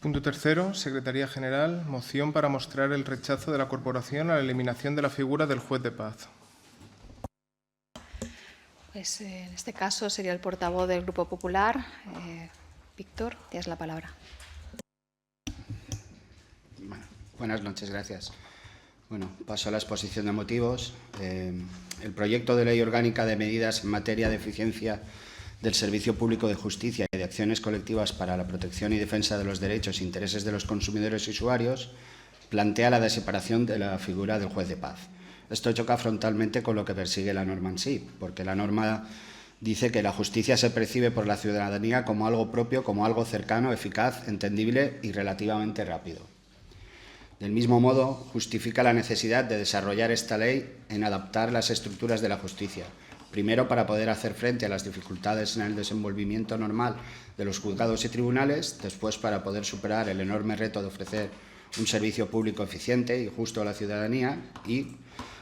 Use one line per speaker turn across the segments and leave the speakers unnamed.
Punto tercero, Secretaría General, moción para mostrar el rechazo de la Corporación a la eliminación de la figura del juez de paz.
Pues en este caso sería el portavoz del Grupo Popular. Víctor, tienes la palabra.
Bueno, buenas noches, gracias. Bueno, paso a la exposición de motivos. El proyecto de ley orgánica de medidas en materia de eficiencia del Servicio Público de Justicia y de acciones colectivas para la protección y defensa de los derechos e intereses de los consumidores y usuarios plantea la deseparación de la figura del juez de paz. Esto choca frontalmente con lo que persigue la norma en sí, porque la norma dice que la justicia se percibe por la ciudadanía como algo propio, como algo cercano, eficaz, entendible y relativamente rápido. Del mismo modo, justifica la necesidad de desarrollar esta ley en adaptar las estructuras de la justicia, primero para poder hacer frente a las dificultades en el desenvolvimiento normal de los juzgados y tribunales, después para poder superar el enorme reto de ofrecer un servicio público eficiente y justo a la ciudadanía y,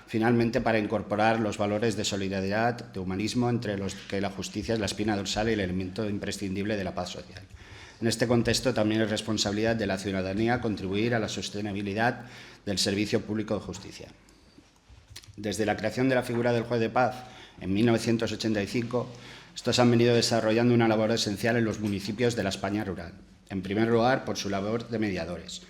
finalmente, para incorporar los valores de solidaridad, de humanismo, entre los que la justicia es la espina dorsal y el elemento imprescindible de la paz social. En este contexto, también es responsabilidad de la ciudadanía contribuir a la sostenibilidad del servicio público de justicia. Desde la creación de la figura del juez de paz en 1985, estos han venido desarrollando una labor esencial en los municipios de la España rural. En primer lugar, por su labor de mediadores.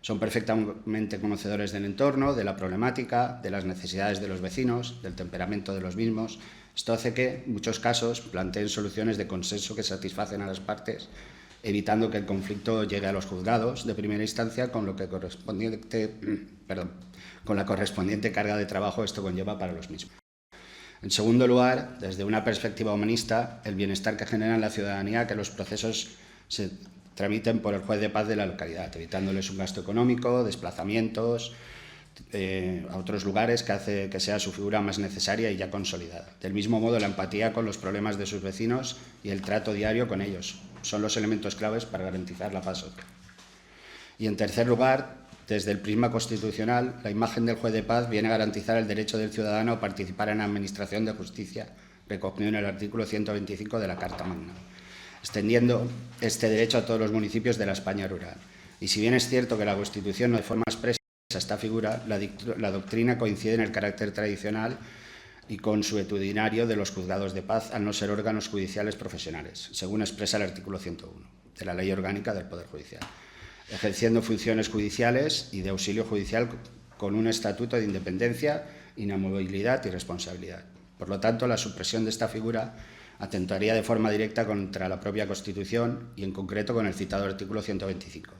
Son perfectamente conocedores del entorno, de la problemática, de las necesidades de los vecinos, del temperamento de los mismos. Esto hace que, en muchos casos, planteen soluciones de consenso que satisfacen a las partes, evitando que el conflicto llegue a los juzgados de primera instancia con la correspondiente carga de trabajo esto conlleva para los mismos. En segundo lugar, desde una perspectiva humanista, el bienestar que genera en la ciudadanía que los procesos se tramiten por el juez de paz de la localidad, evitándoles un gasto económico, desplazamientos a otros lugares que hace que sea su figura más necesaria y ya consolidada. Del mismo modo, la empatía con los problemas de sus vecinos y el trato diario con ellos son los elementos claves para garantizar la paz social. Y en tercer lugar, desde el prisma constitucional, la imagen del juez de paz viene a garantizar el derecho del ciudadano a participar en la administración de justicia, recogido en el artículo 125 de la Carta Magna, extendiendo este derecho a todos los municipios de la España rural. Y si bien es cierto que la Constitución no de forma expresa esta figura, la doctrina coincide en el carácter tradicional y consuetudinario de los juzgados de paz al no ser órganos judiciales profesionales, según expresa el artículo 101 de la Ley Orgánica del Poder Judicial, ejerciendo funciones judiciales y de auxilio judicial con un estatuto de independencia, inamovilidad y responsabilidad. Por lo tanto, la supresión de esta figura atentaría de forma directa contra la propia Constitución y, en concreto, con el citado artículo 125.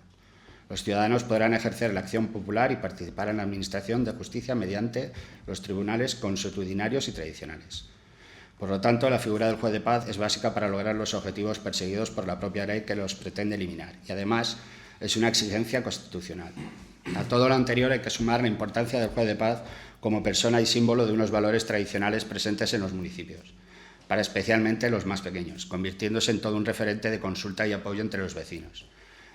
Los ciudadanos podrán ejercer la acción popular y participar en la administración de justicia mediante los tribunales consuetudinarios y tradicionales. Por lo tanto, la figura del juez de paz es básica para lograr los objetivos perseguidos por la propia ley que los pretende eliminar y, además, es una exigencia constitucional. A todo lo anterior hay que sumar la importancia del juez de paz como persona y símbolo de unos valores tradicionales presentes en los municipios, para especialmente los más pequeños, convirtiéndose en todo un referente de consulta y apoyo entre los vecinos.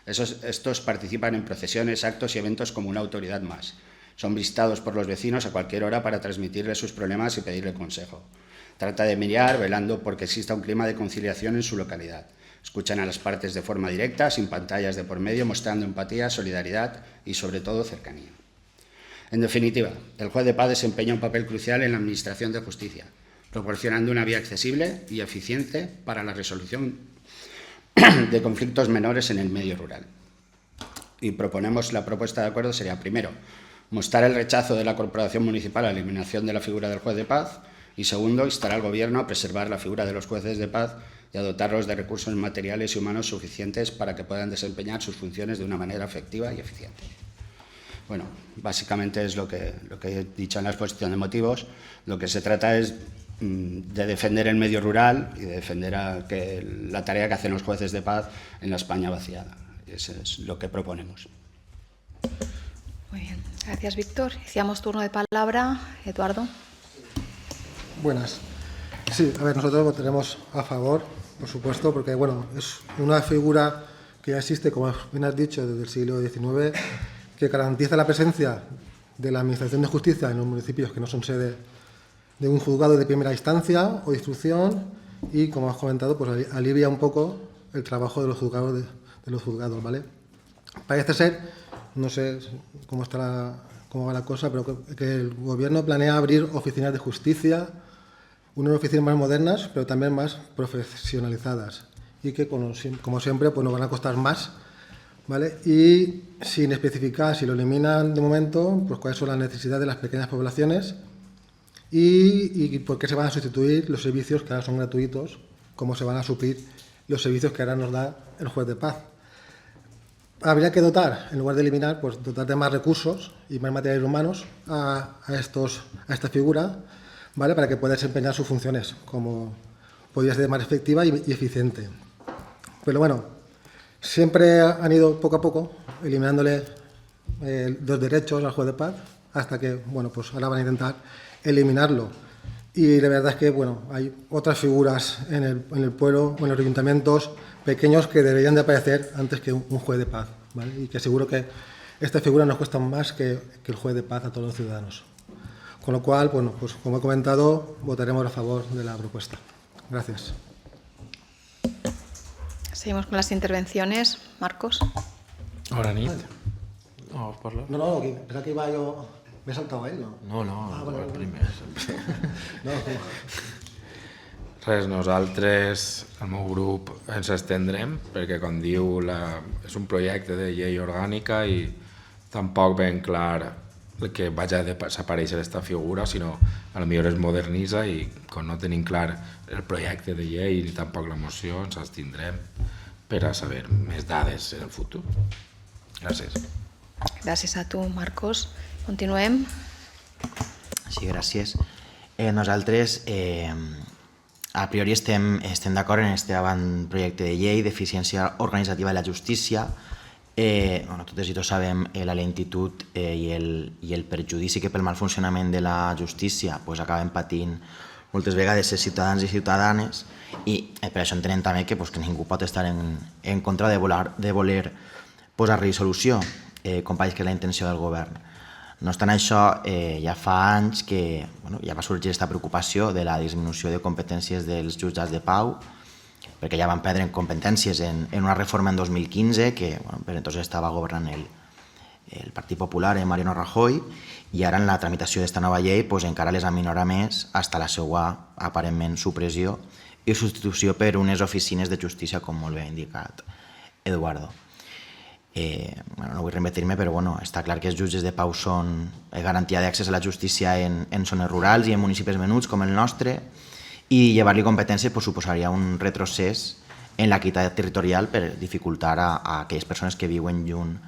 Estos participan en procesiones, actos y eventos como una autoridad más. Son visitados por los vecinos a cualquier hora para transmitirles sus problemas y pedirle consejo. Trata de mediar, velando porque exista un clima de conciliación en su localidad. Escuchan a las partes de forma directa, sin pantallas de por medio, mostrando empatía, solidaridad y, sobre todo, cercanía. En definitiva, el juez de paz desempeña un papel crucial en la administración de justicia, proporcionando una vía accesible y eficiente para la resolución de conflictos menores en el medio rural. Y proponemos, la propuesta de acuerdo sería, primero, mostrar el rechazo de la Corporación Municipal a la eliminación de la figura del juez de paz y, segundo, instar al Gobierno a preservar la figura de los jueces de paz y a dotarlos de recursos materiales y humanos suficientes para que puedan desempeñar sus funciones de una manera efectiva y eficiente. Bueno, básicamente es lo que he dicho en la exposición de motivos. Lo que se trata es de defender el medio rural y de defender la tarea que hacen los jueces de paz en la España vaciada. Eso es lo que proponemos.
Muy bien, gracias, Víctor. Iniciamos turno de palabra. Eduardo.
Buenas. Sí, a ver, nosotros votaremos a favor, por supuesto, porque bueno, es una figura que ya existe, como bien has dicho, desde el siglo XIX, que garantiza la presencia de la Administración de Justicia en los municipios que no son sede de un juzgado de primera instancia o instrucción y, como has comentado, pues alivia un poco el trabajo de los juzgados, ¿vale? Parece ser, no sé cómo va la cosa, pero que el Gobierno planea abrir oficinas de justicia, unas oficinas más modernas, pero también más profesionalizadas, y que, como siempre, pues nos van a costar más, ¿vale? Y sin especificar, si lo eliminan de momento, pues cuáles son las necesidades de las pequeñas poblaciones y por qué se van a sustituir los servicios que ahora son gratuitos, cómo se van a suplir los servicios que ahora nos da el juez de paz. Habría que dotar, en lugar de eliminar, pues dotar de más recursos y más materiales humanos a esta figura, ¿vale? Para que pueda desempeñar sus funciones como podría ser más efectiva y eficiente. Pero bueno, siempre han ido poco a poco eliminándole los derechos al juez de paz hasta que, bueno, pues ahora van a intentar eliminarlo. Y la verdad es que, bueno, hay otras figuras en el pueblo o en los ayuntamientos pequeños que deberían de aparecer antes que un juez de paz, ¿vale? Y que seguro que esta figura nos cuesta más que el juez de paz a todos los ciudadanos. Con lo cual, bueno, pues como he comentado, votaremos a favor de la propuesta. Gracias.
Seguimos con las intervenciones. Marcos.
Ahora nit. No, parla.
No, pensaba que iba yo... Me he saltado a ell, no?
No,
vale.
el primer.
No.
Res, nosaltres, el meu grup, ens estendrem, perquè, com diu, és un projecte de llei orgànica i tampoc ben clar que vagi a desaparèixer aquesta figura, sinó potser es modernitza i, com no tenim clar el projecte de llei ni tampoc la moció, ens abstindrem per a saber més dades en el futur. Gràcies.
Gràcies a tu, Marcos. Continuem.
Sí, gràcies. Nosaltres, a priori, estem d'acord en este avantprojecte de llei d'eficiència organitzativa de la justícia. Totes i tots sabem la lentitud i el perjudici que pel mal funcionament de la justícia acaben patint moltes vegades els ciutadans i ciutadanes, i per això entenem també que ningú pot estar en contra de voler posar-li solució, com pareix que és la intenció del govern. No obstant això, ja fa anys que ja va sorgir aquesta preocupació de la disminució de competències dels jutjats de pau, perquè ja van perdre competències en una reforma en 2015, que per entonces estava governant el Partit Popular, Mariano Rajoy, i ara en la tramitació d'esta nova llei encara les aminora més fins a la seva aparentment supressió i substitució per unes oficines de justícia, com molt bé ha indicat Eduardo. No vull repetir-me, però està clar que els jutges de pau són garantia d'accés a la justícia en zones rurals i en municipis menuts com el nostre, i llevar-li competències suposaria un retrocés en l'equitat territorial per dificultar a aquelles persones que viuen lluny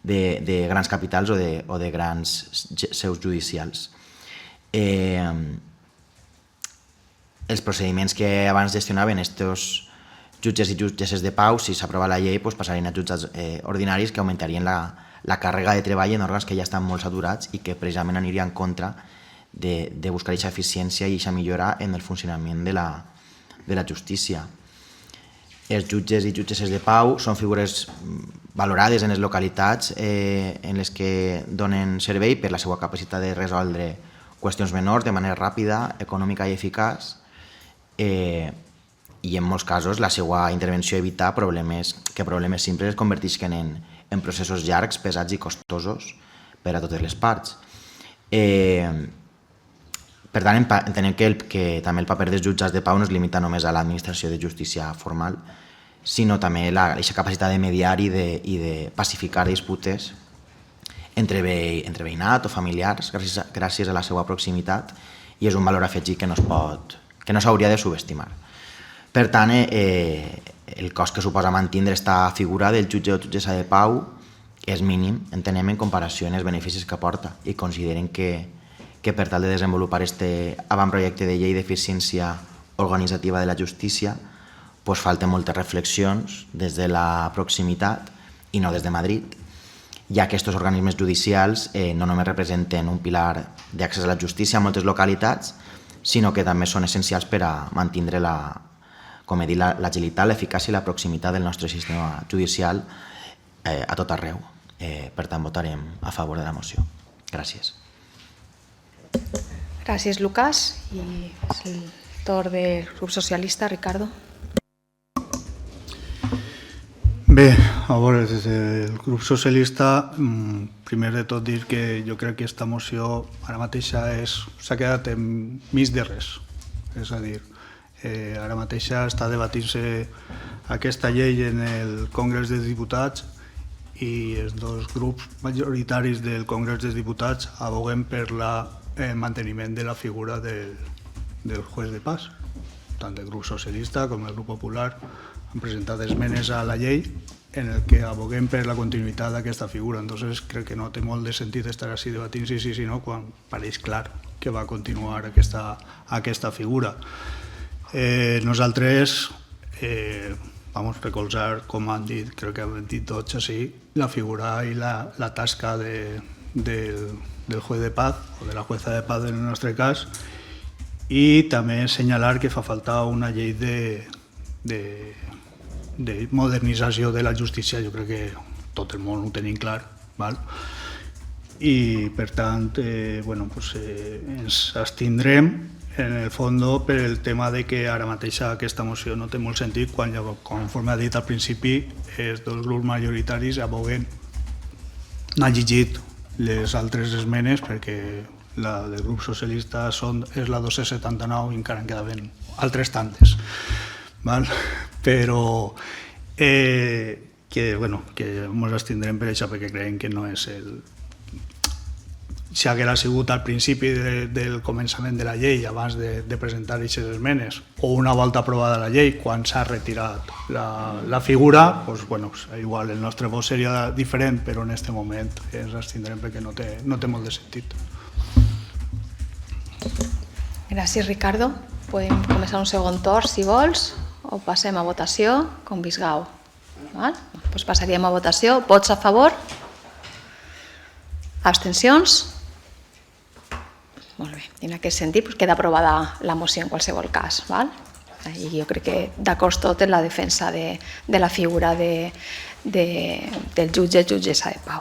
de grans capitals o de grans seus judicials. Els procediments que abans gestionaven aquests jutges i jutgesses de pau, si s'aprova la llei, passarien a jutjats ordinaris que augmentarien la càrrega de treball en òrgans que ja estan molt saturats i que precisament aniria en contra de buscar aquesta eficiència i aquesta millora en el funcionament de la justícia. Els jutges i jutgesses de pau són figures valorades en les localitats en les que donen servei per la seva capacitat de resoldre qüestions menors de manera ràpida, econòmica i eficaç, i en molts casos la seva intervenció evita que problemes simples es convertisquen en processos llargs, pesats i costosos per a totes les parts. Per tant, entenem que també el paper dels jutjats de pau no es limita només a l'administració de justícia formal, sinó també a aquesta capacitat de mediar i de pacificar disputes entre veïnat o familiars gràcies a la seva proximitat, i és un valor afegit que no s'hauria de subestimar. Per tant, el cost que suposa mantenir aquesta figura del jutge o jutgessa de pau és mínim, entenem, en comparació amb els beneficis que aporta, i consideren que per tal de desenvolupar aquest avantprojecte de llei d'eficiència organitzativa de la justícia falten moltes reflexions des de la proximitat i no des de Madrid, ja que aquests organismes judicials no només representen un pilar d'accés a la justícia en moltes localitats, sinó que també són essencials per a mantenir com he dit, l'agilitat, l'eficàcia i la proximitat del nostre sistema judicial a tot arreu. Per tant, votarem a favor de la moció. Gràcies.
Gràcies, Lucas. I és el torn del grup socialista, Ricardo.
Bé, A veure, des del grup socialista, primer de tot dir que jo crec que aquesta moció ara mateixa s'ha quedat enmig de res. És a dir, ara mateixa està debatint-se aquesta llei en el Congrés dels Diputats i els dos grups majoritaris del Congrés dels Diputats aboguen per el manteniment de la figura del juez de paz. Tant el grup socialista com el grup popular han presentat esmenes a la llei en el que aboguem per la continuïtat d'aquesta figura. Entonces crec que no té molt de sentit estar així debatint sí, no, quan pareix clar que va continuar aquesta figura. Nosaltres vamos a recolzar, com han dit, crec que han dit tots així, la figura i la tasca del juez de paz, o de la jueza de paz en el nostre cas, i també assenyalar que fa falta una llei de modernització de la justícia. Jo crec que tot el món ho tenim clar, i per tant ens abstindrem en el fons per el tema de que ara mateix aquesta moció no té molt sentit quan, conforme ha dit al principi, els dos grups majoritaris aboguen. No ha llegit les altres esmenes perquè la del grup socialista és la 279 i encara en quedaven altres tantes. Però que ens abstindrem per això perquè creiem que no és el... Si haguera sigut al principi del començament de la llei, abans de presentar aquestes esmenes, o una volta aprovada la llei, quan s'ha retirat la figura, igual el nostre vot seria diferent, però en aquest moment ens abstindrem perquè no té molt de sentit.
Gràcies, Ricardo. Podem començar un segon torn, si vols, o passem a votació, com visgau. Doncs passaríem a votació. Vots a favor? Abstencions? Molt bé. En aquest sentit queda aprovada la moció en qualsevol cas. I jo crec que d'acord tot en la defensa de la figura del jutge o jutgessa de pau.